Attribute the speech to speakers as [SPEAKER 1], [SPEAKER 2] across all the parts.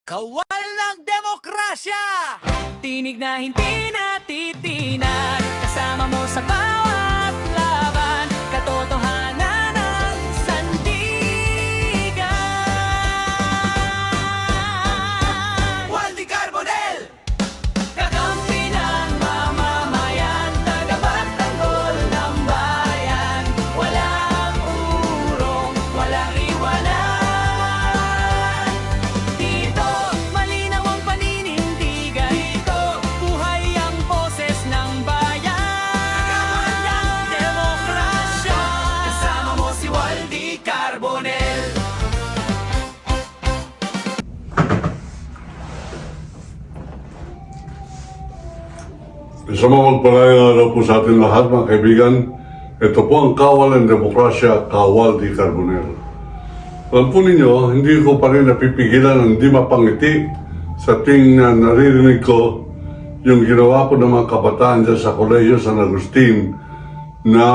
[SPEAKER 1] Kawal ng demokrasya!
[SPEAKER 2] Tinig na hindi natitinan, kasama mo sa bawat laban, katotohanan ng sandigan.
[SPEAKER 1] Waldy Carbonell!
[SPEAKER 2] Kakampi ng mamamayan, tagapagtanggol ng bayan, walang urong, walang iwanan. Dito, malinaw ang paninindigan. Dito, buhay ang boses ng bayan.
[SPEAKER 1] Kawal ng demokrasya!
[SPEAKER 2] Kasama mo si Waldy Carbonell.
[SPEAKER 3] Isang magpalayang araw po sa ating lahat mga kaibigan. Ito po ang Kawal ng Demokrasya, Waldy Carbonell. Alam po ninyo, hindi ko pa rin napipigilan ang di mapangiti sa ting naririnig ko yung ginawa po ng mga kabataan dyan sa Kolehiyo San Agustin na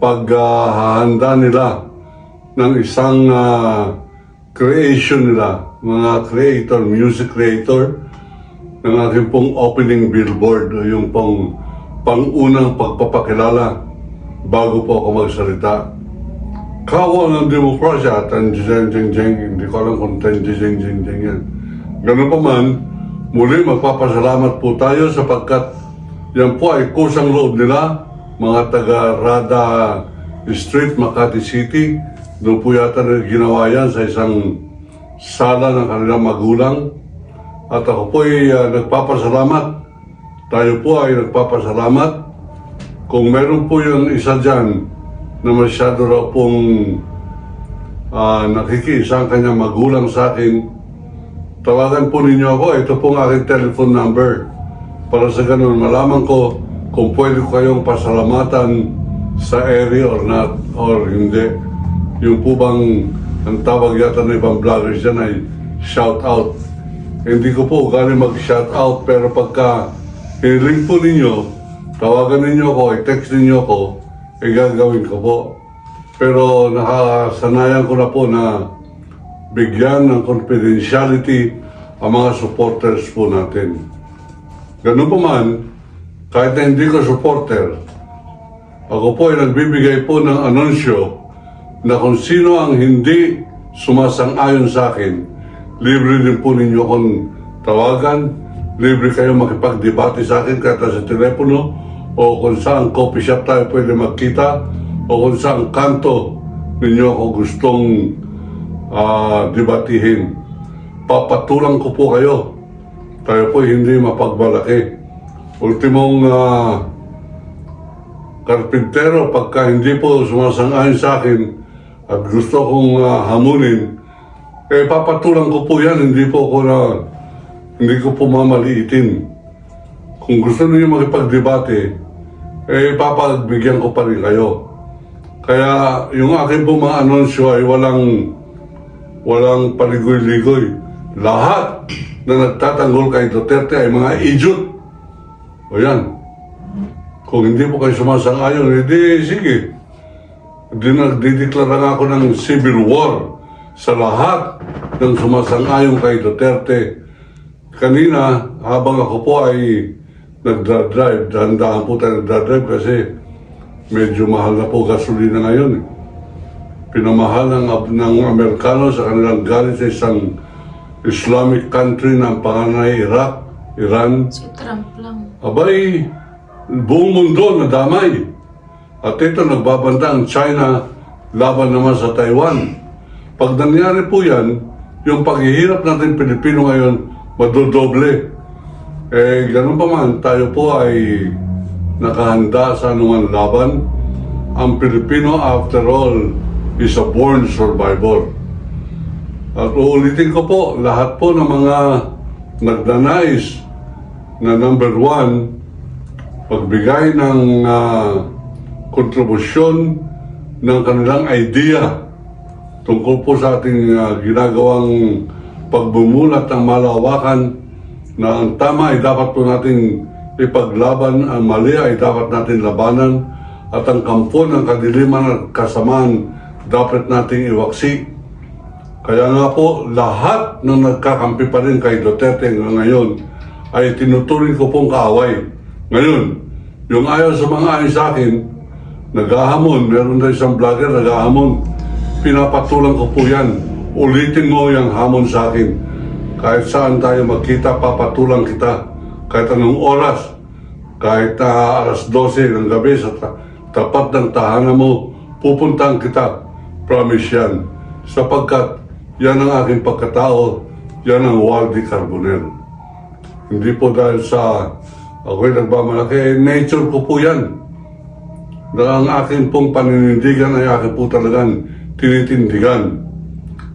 [SPEAKER 3] paghahanda nila ng isang creation nila, mga creator, music creator, ng aking pong opening billboard, yung pong pangunang pagpapakilala bago po ako magsalita. Kawal ng demokrasya, tanjeng-jeng-jeng, hindi ko alam kung tanjeng-jeng-jeng yan. Ganun pa man, muli magpapasalamat po tayo sapagkat yan po ay kusang loob nila, mga taga-Rada Street, Makati City. Doon po yata ginawa yan sa isang sala ng kanilang magulang. At ako po ay nagpapasalamat. Tayo po ay nagpapasalamat. Kung meron po yung isa dyan na masyado raw pong nakikiisa ang kanyang magulang sa akin, tawagan po ninyo ako. Ito po ang aking telephone number. Para sa ganun, malaman ko kung pwede ko kayong pasalamatan sa area or not, or hindi. Yung po bang ang tawag yata ng ibang vloggers dyan ay shout out. Hindi ko po galing mag-shout out, pero pagka i-link po ninyo, tawagan ninyo ako, i-text ninyo ako, gagawin ko po. Pero nakasanayan ko na po na bigyan ng confidentiality ang mga supporters po natin. Ganun pa man, kahit na hindi ko supporter, ako po ay nagbibigay po ng anunsyo na kung sino ang hindi sumasang-ayon sa akin, libre din po ninyo akong tawagan, libre kayo makipagdebate sa akin kahit sa telepono, o kung saan coffee shop tayo pwede magkita, o kung saan kanto ninyo ako gustong debatihin. Papatulang ko po kayo. Tayo po hindi mapagmalaki. Ultimong karpintero, pagka hindi po sumasang-ayon sa akin at gusto kong hamunin, papatulang ko po yan, hindi ko po mamaliitin. Kung gusto niyo makipagdebate, papagbigyan ko pa rin kayo. Kaya yung akin po mga anunsyo ay walang paligoy-ligoy. Lahat na nagtatanggol kay Duterte ay mga idiot. O yan. Kung hindi po kayo sumasang-ayon, sige. Nagdideklara nga ako ng civil war sa lahat ng sumasang-ayon kay Duterte. Kanina, habang ako po ay nagdadrive, dahan-dahan po tayo nagdadrive kasi medyo mahal na po gasolina ngayon. Pinamahal ng Amerikano sa kanilang galing sa isang Islamic country na ang pangalan ay Iraq, Iran.
[SPEAKER 4] Si Trump lang.
[SPEAKER 3] Abay, buong mundo nadamay. At ito, nagbabanta ang China laban naman sa Taiwan. Pag nangyari po yan, yung paghihirap natin Pilipino ngayon, madodoble. Ganun pa man, tayo po ay nakahanda sa anumang laban. Ang Pilipino, after all, is a born survivor. At uulitin ko po, lahat po ng mga nagnanais na number one, pagbigay ng kontribusyon ng kanilang idea tungkol po sa ating ginagawang pagbumulat ng malawakan, na ang tama ay dapat po natin ipaglaban, ang mali ay dapat natin labanan, at ang kampo ng kadiliman at kasamaan dapat nating iwaksi. Kaya nga po, lahat ng nagkakampi pa rin kay Duterte ngayon ay tinuturing ko pong kaaway. Ngayon, yung ayaw sa mga ayon sa akin, naghahamon, meron na isang vlogger naghahamon, pinapatulang ko po yan. Ulitin mo yung hamon sa akin. Kahit saan tayo magkita, papatulang kita. Kahit anong oras, kahit alas 12 ng gabi sa tapat ng tahanan mo, pupuntahan kita. Promise yan. Sapagkat yan ang aking pagkatao, yan ang Waldy Carbonell. Hindi po dahil sa ako'y nagmamalaki, nature ko po yan. Na ang aking pong paninindigan ay aking po talagang tinitindigan.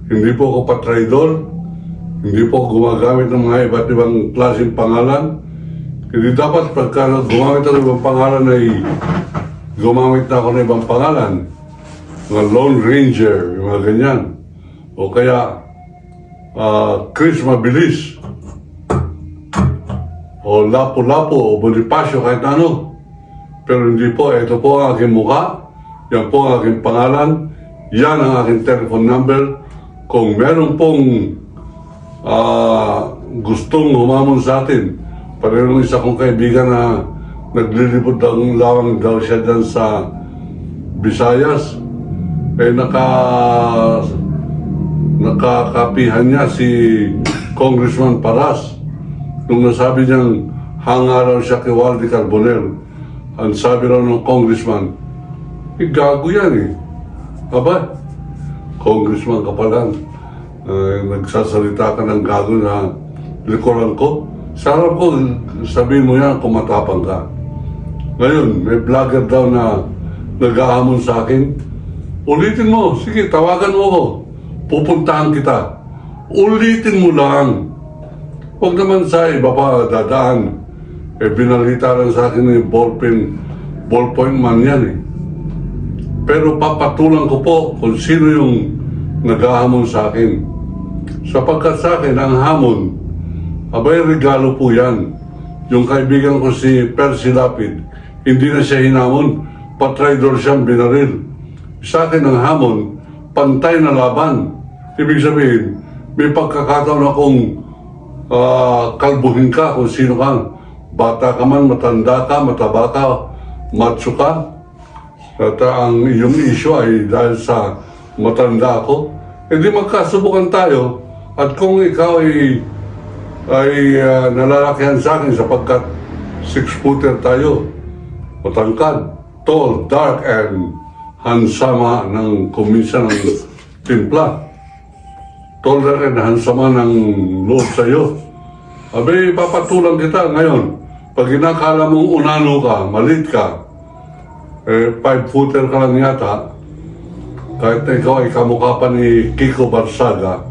[SPEAKER 3] Hindi po ako patraidor, hindi po ako gumagamit ng mga iba't ibang klaseng pangalan. Hindi dapat pagka gumamit ako ng ibang pangalan ay gumamit na ako ng ibang pangalan. Mga Lone Ranger, yung mga ganyan. O kaya Chris Mabilis. O Lapu-Lapu o Bonifacio, kahit ano. Pero hindi po, ito po ang aking mukha. Yan po ang aking pangalan. Yan ang aking telephone number. Kung meron pong gustong humamon sa atin, parehong isa kong kaibigan na naglilipod lawang daw siya dyan sa Visayas, eh nakakapihan niya si Congressman Paras nung nasabi niyang hanga raw siya kay Waldy Carbonell. Ang sabi raw ng congressman, gago yan eh. Aba, congressman ka pa lang. Nagsasalita ka ng gago na likuran ko. Sa harap ko, sabihin mo yan kung matapang ka. Ngayon, may vlogger daw na nag-ahamon sa akin. Ulitin mo, sige, tawagan mo ko. Pupuntahan kita. Ulitin mo lang. Huwag naman sa iba pa dadaan. Eh, binalita lang sa akin yung ballpoint man yan eh. Pero papatulan ko po kung sino yung nag-ahamon sa akin. Sapagkat sa akin, ang hamon, abay regalo po yan. Yung kaibigan ko si Percy Lapid, hindi na siya hinamon, patraidor siyang binaril. Sa akin ang hamon, pantay na laban. Ibig sabihin, may pagkakataon akong kalbuhin ka kung sino ka. Bata ka man, matanda ka, mataba ka, macho ka. At ang iyong issue ay dahil sa matanda ako. Hindi magkasubukan tayo. At kung ikaw ay nalalakihan sa akin sapagkat 6-footer tayo, matangkad, tall, dark, and hansama ng kuminsan ng timpla. Tall, dark, and hansama ng loob sa'yo. Abay, papatulang kita ngayon. Pag inakala mong unano ka, malit ka, 5-footer ka lang yata, kahit na ikaw ay kamukha pa ni Kiko Barsaga,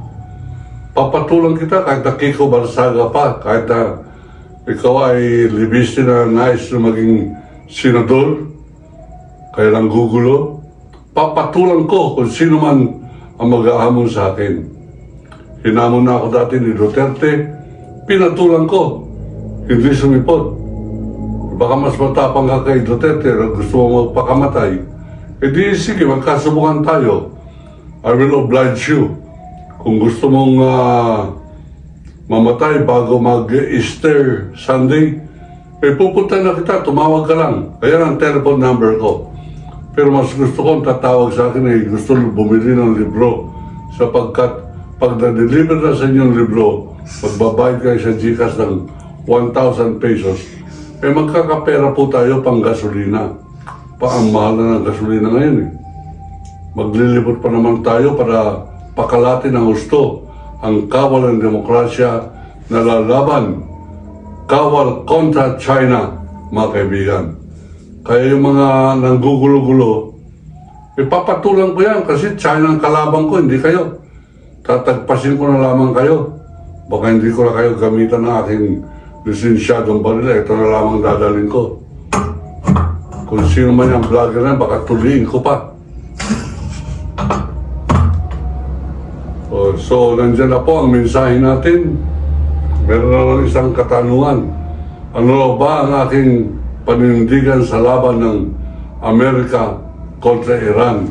[SPEAKER 3] papatulang kita kahit na Kiko Barsaga pa, kahit na ikaw ay libiste na nais na maging senador, kaya lang gugulo, papatulang ko kung sino man ang mag-ahamon sa akin. Hinamon na ako dati ni Duterte, pinatulang ko, hindi sumipot. Baka mas matapang ka kay Duterte na gusto mo magpakamatay. E di sige, magkasubukan tayo. I will oblige you. Kung gusto mong mamatay bago mag-Easter Sunday, eh pupunta na kita, tumawag ka lang. Kaya ang telephone number ko. Pero mas gusto kong tatawag sa akin ay gusto bumili ng libro. Sapagkat pag na-deliver na sa inyong libro, magbabayad kayo sa GCash ng 1,000 pesos, eh magkakapera po tayo pang gasolina. Ang mahal na ng gasolina ngayon eh. Maglilibot pa naman tayo para pakalatin ang gusto ang kawal ng demokrasya na lalaban. Kawal kontra China, mga kaibigan. Kaya yung mga nanggugulo-gulo, ipapatulang ko yan kasi China ang kalaban ko, hindi kayo. Tatagpasin ko na lamang kayo. Baka hindi ko na kayo gamitan ng aking lisensyadong barila. Ito na lamang dadalhin ko. Kung sino man yung vlogger na, baka tuliin ko pa. So, nandiyan na po ang mensahe natin. Meron na lang isang katanungan. Ano ba ang aking paninindigan sa laban ng Amerika kontra Iran?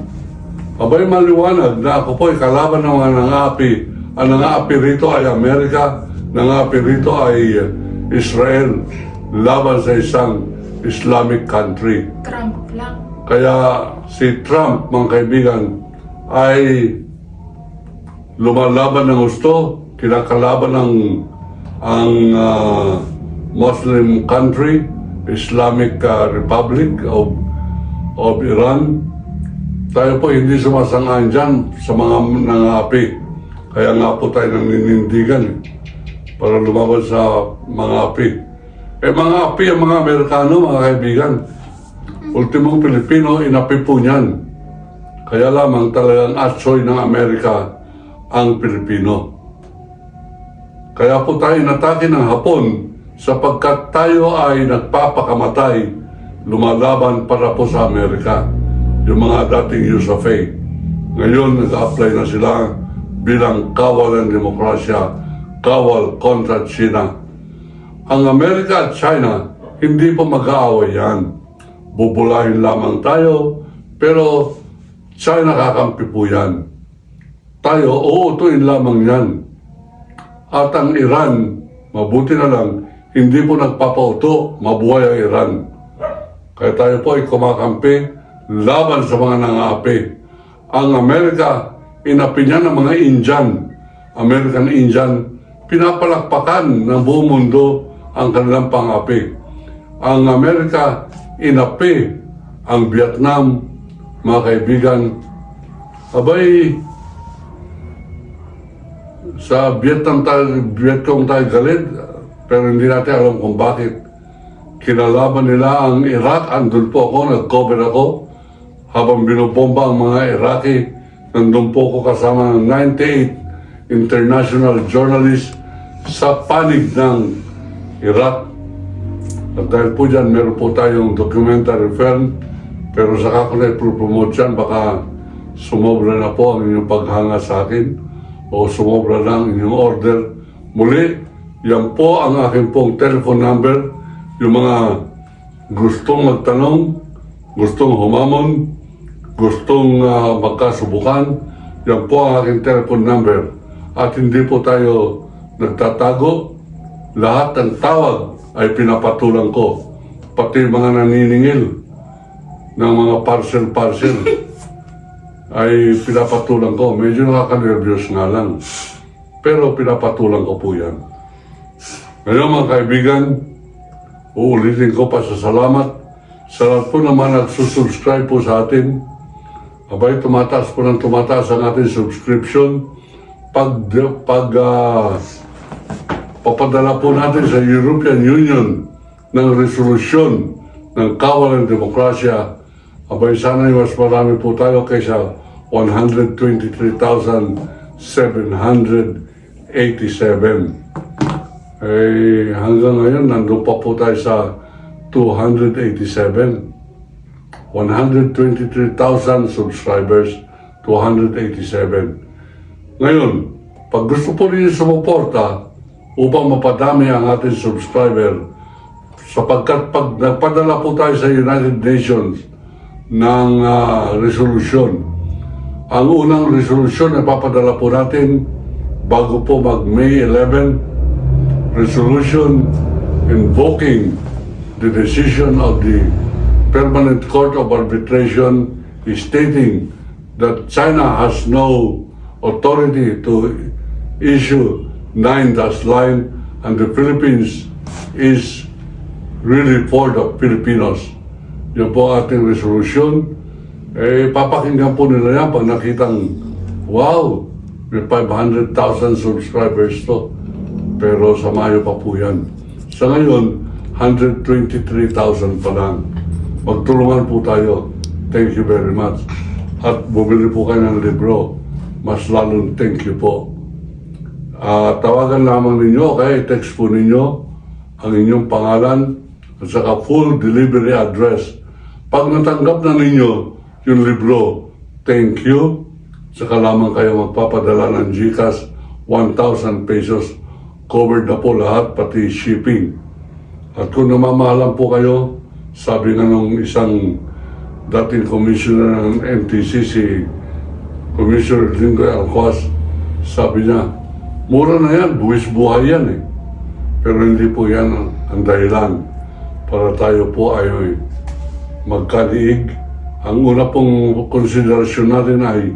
[SPEAKER 3] Abay maliwanag na ako po ay kalaban ng mga nangapi. Ang nangapi rito ay Amerika, nangapi rito ay Israel, laban sa isang Islamic country.
[SPEAKER 4] Trump lang.
[SPEAKER 3] Kaya si Trump, mga kaibigan, ay lumalaban ng gusto, kinakalaban ng Muslim country, Islamic Republic of Iran. Tayo po hindi sumasang-ayon dyan sa mga nangapi. Kaya nga po tayo naninindigan para lumaban sa mga api. Mga api ang mga Amerikano, mga kaibigan. Ultimong Pilipino, inapi po niyan. Kaya lamang talagang atsoy ng Amerika ang Pilipino. Kaya po tayo inatake ng Hapon sapagkat tayo ay nagpapakamatay, lumalaban para po sa Amerika. Yung mga dating USAFE. Ngayon, nag-apply na sila bilang kawal ng demokrasya, kawal kontra China. Ang Amerika at China, hindi po mag-aaway yan. Bubulahin lamang tayo, pero China kakampi po yan. Tayo, uutuin lamang yan. At ang Iran, mabuti na lang, hindi po nagpapauto, mabuhay ang Iran. Kaya tayo po ay kumakampi, laban sa mga nangapi. Ang Amerika, inapi niya ng mga Indian, American Indian, pinapalakpakan ng buong mundo ang kanilang pangapi. Ang Amerika, inapi ang Vietnam, mga kaibigan. Abay, sa Vietcong tayo galit, pero hindi natin alam kung bakit. Kinalaban nila ang Iraq, andun po ako, nag-cover ako, habang binubomba ang mga Iraqi. Nandun po ko kasama ng 98 international journalists sa panig ng Iraq. At dahil po dyan, meron po tayong documentary film, pero saka ko na ipropromote yan, baka sumobra na po ang inyong paghanga sa akin o sumobra na ang inyong order. Muli, yan po ang aking pong telephone number. Yung mga gustong magtanong, gustong humamon, gustong magkasubukan, yan po ang aking telephone number. At hindi po tayo nagtatago. Lahat ng tawag ay pinapatulang ko. Pati mga naniningil ng mga parcel ay pinapatulang ko. Medyo nakaka-nervyos nga lang. Pero pinapatulang ko po yan. Ngayon mga kaibigan, uulitin ko pa sa salamat. Sa lahat po naman nagsusubscribe po sa atin. Abay, tumataas po ng tumataas ang ating subscription. Papadala po natin sa European Union ng resolusyon ng kawal ng demokrasya. Abay, sana mas marami po tayo kaysa 123,787. Hanggang ngayon, nandun pa po tayo sa 287. 123,000 subscribers, 287. Ngayon, pag gusto po ninyo sumuporta upang mapadami ang ating subscriber, sapagkat pag nagpadala po tayo sa United Nations ng resolution, ang unang resolution na papadala po natin bago po mag-May 11, resolution invoking the decision of the Permanent Court of Arbitration is stating that China has no authority to issue 9-dash line and the Philippines is really for the Filipinos. Yun po ating resolution. Papakinggan po nila yan pag nakitang, wow, may 500,000 subscribers to. Pero sa Mayo pa po yan. Sa ngayon, 123,000 pa lang. Magtulungan po tayo. Thank you very much. At bumili po kayo ng libro. Mas lalong thank you po. Tawagan lamang ninyo, okay? Text po ninyo ang inyong pangalan at saka full delivery address. Pag natanggap na ninyo yung libro, thank you. Saka lamang kayo magpapadala ng GCash 1,000 pesos. Covered na po lahat, pati shipping. At kung namamahalan po kayo, sabi nga nung isang dating commissioner ng MTC, si Commissioner Lingoy Alcoas, sabi niya, mura na yan, buwis buhay yan eh. Pero hindi po yan ang dahilan para tayo po ay magkaliig. Ang una pong konsiderasyon natin ay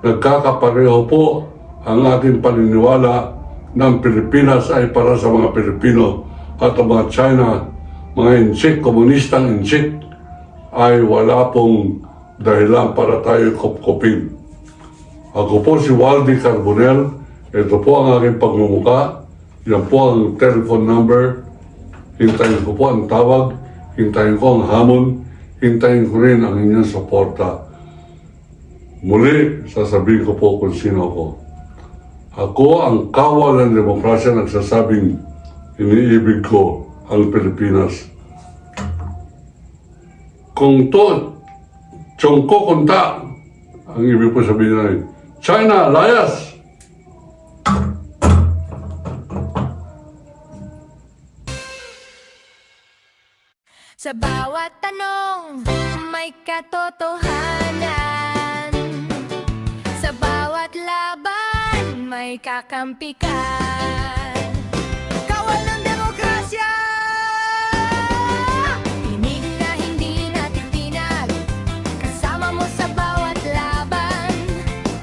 [SPEAKER 3] nagkakapareho po ang ating paniniwala ng Pilipinas ay para sa mga Pilipino at ang mga China, mga insik, komunistang insik, ay wala pong dahilan para tayo kopkopin. Ako po si Waldy Carbonell, ito po ang aking pagmumuka, yan po ang telephone number, hintayin ko po ang tawag, hintayin ko ang hamon, hintayin ko rin ang inyong suporta. Muli, sasabihin ko po kung sino ako. Ako ang kawal ng demokrasya nagsasabing iniibig ko ang Pilipinas. Kung to, Chongko Kunta, ang ibig po sabihin na rin, China, layas!
[SPEAKER 4] Sa bawat tanong, may katotohanan. Sa bawat laban, may kakampi ka.
[SPEAKER 1] Kawal ng demokrasya!
[SPEAKER 4] Tinig na hindi natitinag, kasama mo sa bawat laban.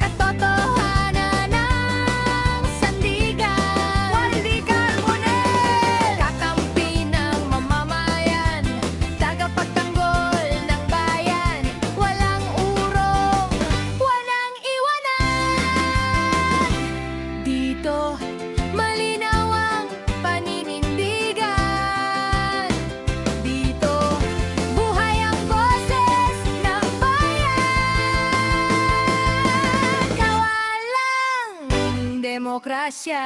[SPEAKER 4] Katotohanan ng sandigan.
[SPEAKER 1] Waldy Carbonell!
[SPEAKER 4] Kakampi ng mamamayan, tagapagtanggol ng bayan. Walang urong, walang iwanan. Dito, malinaw ang paninindigan. Dito, buhay ang boses ng bayan. Kawalang demokrasya.